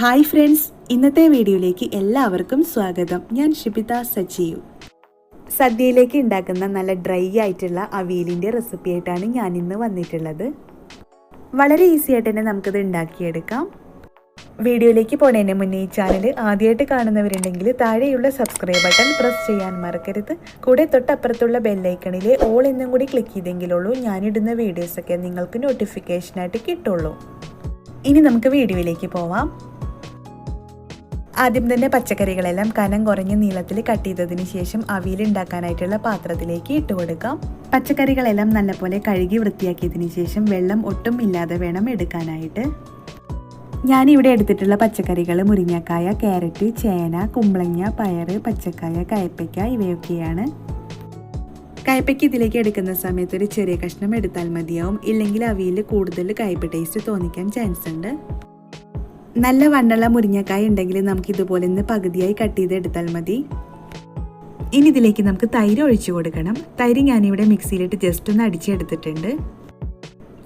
Hi friends, ഇന്നത്തെ വീഡിയോയിലേക്ക് എല്ലാവർക്കും സ്വാഗതം. ഞാൻ ഷിബിത സജീവ്. സദ്യയിലേക്ക് ഉണ്ടാക്കുന്ന നല്ല ഡ്രൈ ആയിട്ടുള്ള അവിയലിൻ്റെ റെസിപ്പി ആയിട്ടാണ് ഞാൻ ഇന്ന് വന്നിട്ടുള്ളത്. വളരെ ഈസി ആയിട്ട് തന്നെ നമുക്കിത് ഉണ്ടാക്കിയെടുക്കാം. വീഡിയോയിലേക്ക് പോകുന്നതിന് മുന്നേ ഈ ചാനൽ ആദ്യമായിട്ട് കാണുന്നവരുണ്ടെങ്കിൽ താഴെയുള്ള സബ്സ്ക്രൈബ് ബട്ടൺ പ്രസ് ചെയ്യാൻ മറക്കരുത്. കൂടെ തൊട്ടപ്പുറത്തുള്ള ബെല്ലൈക്കണിലെ ഓൾ എന്നും കൂടി ക്ലിക്ക് ചെയ്തെങ്കിലുള്ളൂ ഞാനിടുന്ന വീഡിയോസൊക്കെ നിങ്ങൾക്ക് നോട്ടിഫിക്കേഷനായിട്ട് കിട്ടുള്ളൂ. ഇനി നമുക്ക് വീഡിയോയിലേക്ക് പോവാം. ആദ്യം തന്നെ പച്ചക്കറികളെല്ലാം കനം കുറഞ്ഞ നീളത്തിൽ കട്ട് ചെയ്തതിന് ശേഷം അവിയൽ ഉണ്ടാക്കാനായിട്ടുള്ള പാത്രത്തിലേക്ക് ഇട്ട് കൊടുക്കാം. പച്ചക്കറികളെല്ലാം നല്ലപോലെ കഴുകി വൃത്തിയാക്കിയതിന് ശേഷം വെള്ളം ഒട്ടും ഇല്ലാതെ വേണം എടുക്കാനായിട്ട്. ഞാനിവിടെ എടുത്തിട്ടുള്ള പച്ചക്കറികൾ മുരിങ്ങക്കായ, ക്യാരറ്റ്, ചേന, കുമ്പളങ്ങ, പയറ്, പച്ചക്കായ, കയ്പ്പയ്ക്ക ഇവയൊക്കെയാണ്. കയ്പ്പയ്ക്ക് ഇതിലേക്ക് എടുക്കുന്ന സമയത്ത് ഒരു ചെറിയ കഷ്ണം എടുത്താൽ മതിയാവും. ഇല്ലെങ്കിൽ അവിയൽ കൂടുതൽ കയ്പ്പ് ടേസ്റ്റ് തോന്നിക്കാൻ ചാൻസ് ഉണ്ട്. നല്ല വണ്ണുള്ള മുരിങ്ങക്കായ ഉണ്ടെങ്കിൽ നമുക്ക് ഇതുപോലെ ഒന്ന് പകുതിയായി കട്ട് ചെയ്ത് എടുത്താൽ മതി. ഇനി ഇതിലേക്ക് നമുക്ക് തൈര് ഒഴിച്ചു കൊടുക്കണം. തൈര് ഞാനിവിടെ മിക്സിയിലിട്ട് ജസ്റ്റ് ഒന്ന് അടിച്ചെടുത്തിട്ടുണ്ട്.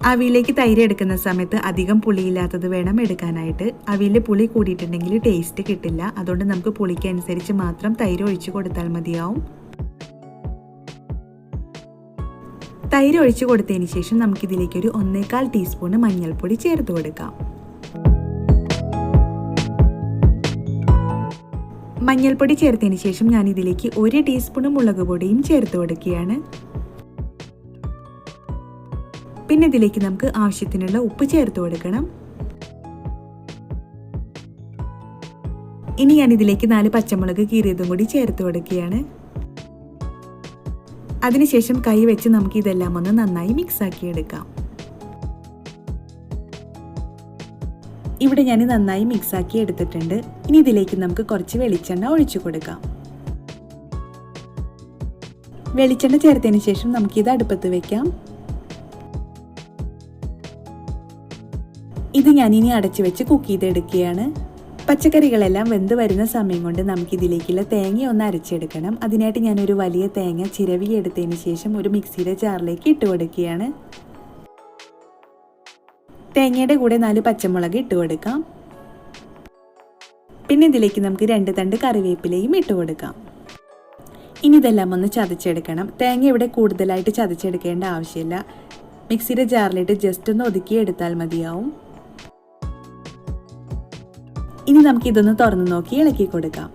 അവിയലിലേക്ക് തൈര് എടുക്കുന്ന സമയത്ത് അധികം പുളിയില്ലാത്തത് വേണം എടുക്കാനായിട്ട്. അവിയലിൽ പുളി കൂടിയിട്ടുണ്ടെങ്കിൽ ടേസ്റ്റ് കിട്ടില്ല. അതുകൊണ്ട് നമുക്ക് പുളിക്ക് അനുസരിച്ച് മാത്രം തൈര് ഒഴിച്ചു കൊടുത്താൽ മതിയാവും. തൈര് ഒഴിച്ചു കൊടുത്തതിന് ശേഷം നമുക്കിതിലേക്ക് ഒരു 1/4 ടീസ്പൂൺ മഞ്ഞൾപ്പൊടി ചേർത്ത് കൊടുക്കാം. മഞ്ഞൾപ്പൊടി ചേർത്തതിന് ശേഷം ഞാൻ ഇതിലേക്ക് 1 ടീസ്പൂൺ മുളക് പൊടിയും ചേർത്ത് കൊടുക്കുകയാണ്. പിന്നെ ഇതിലേക്ക് നമുക്ക് ആവശ്യത്തിനുള്ള ഉപ്പ് ചേർത്ത് കൊടുക്കണം. ഇനി ഞാൻ ഇതിലേക്ക് 4 പച്ചമുളക് കീറിയതും കൂടി ചേർത്ത് കൊടുക്കുകയാണ്. അതിനുശേഷം കൈ വെച്ച് നമുക്ക് ഇതെല്ലാം ഒന്ന് നന്നായി മിക്സ് ആക്കി എടുക്കാം. ഇവിടെ ഞാൻ നന്നായി മിക്സ് ആക്കി എടുത്തിട്ടുണ്ട്. ഇനി ഇതിലേക്ക് നമുക്ക് കുറച്ച് വെളിച്ചെണ്ണ ഒഴിച്ചു കൊടുക്കാം. വെളിച്ചെണ്ണ ചേർത്തതിന് ശേഷം നമുക്കിത് അടുപ്പത്ത് വെക്കാം. ഇത് ഞാനിനി അടച്ചു വെച്ച് കുക്ക് ചെയ്തെടുക്കുകയാണ്. പച്ചക്കറികളെല്ലാം വെന്ത് വരുന്ന സമയം കൊണ്ട് നമുക്കിതിലേക്കുള്ള തേങ്ങ ഒന്ന് അരച്ചെടുക്കണം. അതിനായിട്ട് ഞാനൊരു വലിയ തേങ്ങ ചിരവി എടുത്തതിന് ശേഷം ഒരു മിക്സിയുടെ ജാറിലേക്ക് ഇട്ട് കൊടുക്കുകയാണ്. തേങ്ങയുടെ കൂടെ 4 പച്ചമുളക് ഇട്ട് കൊടുക്കാം. പിന്നെ ഇതിലേക്ക് നമുക്ക് 2 തണ്ട് കറിവേപ്പിലയും ഇട്ട് കൊടുക്കാം. ഇനി ഇതെല്ലാം ഒന്ന് ചതച്ചെടുക്കണം. തേങ്ങ ഇവിടെ കൂടുതലായിട്ട് ചതച്ചെടുക്കേണ്ട ആവശ്യമില്ല. മിക്സിയുടെ ജാറിലിട്ട് ജസ്റ്റ് ഒന്ന് ഒതുക്കി എടുത്താൽ മതിയാവും. ഇനി നമുക്ക് ഇതൊന്ന് തുറന്നു നോക്കി ഇളക്കി കൊടുക്കാം.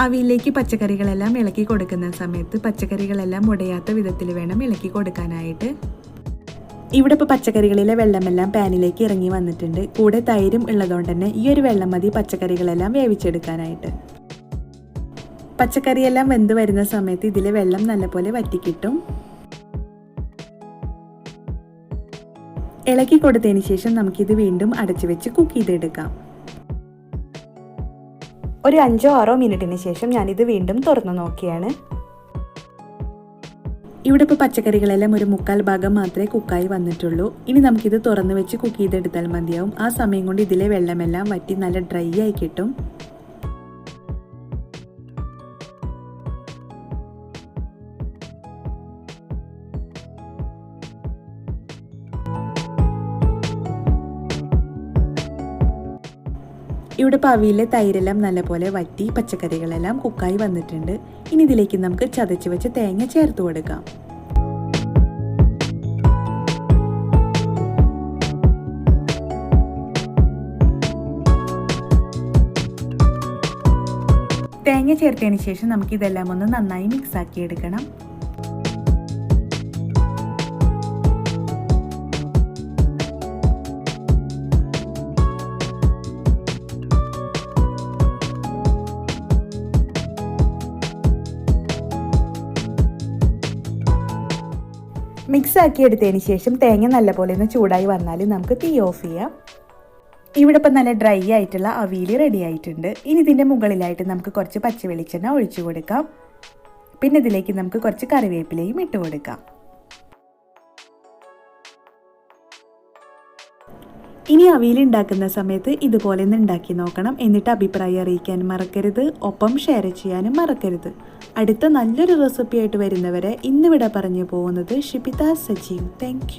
അവിയലിലേക്ക് പച്ചക്കറികളെല്ലാം ഇളക്കി കൊടുക്കുന്ന സമയത്ത് പച്ചക്കറികളെല്ലാം ഉടയാത്ത വിധത്തിൽ വേണം ഇളക്കി കൊടുക്കാനായിട്ട്. ഇവിടെ ഇപ്പോൾ പച്ചക്കറികളിലെ വെള്ളമെല്ലാം പാനിലേക്ക് ഇറങ്ങി വന്നിട്ടുണ്ട്. കൂടെ തൈരും ഉള്ളതുകൊണ്ട് തന്നെ ഈ ഒരു വെള്ളം മതി പച്ചക്കറികളെല്ലാം വേവിച്ചെടുക്കാനായിട്ട്. പച്ചക്കറിയെല്ലാം വെന്ത് വരുന്ന സമയത്ത് ഇതിലെ വെള്ളം നല്ലപോലെ വറ്റിക്കിട്ടും. ഇളക്കി കൊടുത്തതിന് ശേഷം നമുക്കിത് വീണ്ടും അടച്ചു വെച്ച് കുക്ക് ചെയ്തെടുക്കാം. ഒരു 5-6 മിനിറ്റിന് ശേഷം ഞാനിത് വീണ്ടും തുറന്നു നോക്കിയാണ്. ഇവിടെ ഇപ്പോൾ പച്ചക്കറികളെല്ലാം ഒരു 1/4 ഭാഗം മാത്രമേ കുക്കായി വന്നിട്ടുള്ളൂ. ഇനി നമുക്കിത് തുറന്നു വെച്ച് കുക്ക് ചെയ്തെടുത്താൽ മതിയാവും. ആ സമയം കൊണ്ട് ഇതിലെ വെള്ളമെല്ലാം വറ്റി നല്ല ഡ്രൈ ആയി കിട്ടും. ഇവിടെ അവിയലിലെ തൈരെല്ലാം നല്ലപോലെ വറ്റി പച്ചക്കറികളെല്ലാം കുക്കായി വന്നിട്ടുണ്ട്. ഇനി ഇതിലേക്ക് നമുക്ക് ചതച്ച് വെച്ച് തേങ്ങ ചേർത്ത് കൊടുക്കാം. തേങ്ങ ചേർത്തതിന് ശേഷം നമുക്ക് ഇതെല്ലാം ഒന്ന് നന്നായി മിക്സ് ആക്കി എടുക്കണം. മിക്സ് ആക്കി എടുത്തതിന് ശേഷം തേങ്ങ നല്ലപോലെ ഒന്ന് ചൂടായി വന്നാൽ നമുക്ക് തീ ഓഫ് ചെയ്യാം. ഇവിടെ ഇപ്പം നല്ല ഡ്രൈ ആയിട്ടുള്ള അവിയൽ റെഡി ആയിട്ടുണ്ട്. ഇനി ഇതിൻ്റെ മുകളിലായിട്ട് നമുക്ക് കുറച്ച് പച്ച വെളിച്ചെണ്ണ ഒഴിച്ചു കൊടുക്കാം. പിന്നെ ഇതിലേക്ക് നമുക്ക് കുറച്ച് കറിവേപ്പിലയും ഇട്ട് കൊടുക്കാം. ഇനി അവിയൽ ഉണ്ടാക്കുന്ന സമയത്ത് ഇതുപോലെ ഒന്ന് ഉണ്ടാക്കി നോക്കണം. എന്നിട്ട് അഭിപ്രായം അറിയിക്കാൻ മറക്കരുത്. ഒപ്പം ഷെയർ ചെയ്യാനും മറക്കരുത്. അടുത്ത നല്ലൊരു റെസിപ്പി ആയിട്ട് വരുന്നവരെ ഇന്നിവിടെ പറഞ്ഞു പോകുന്നത് ഷിപിത സജീവ്. താങ്ക്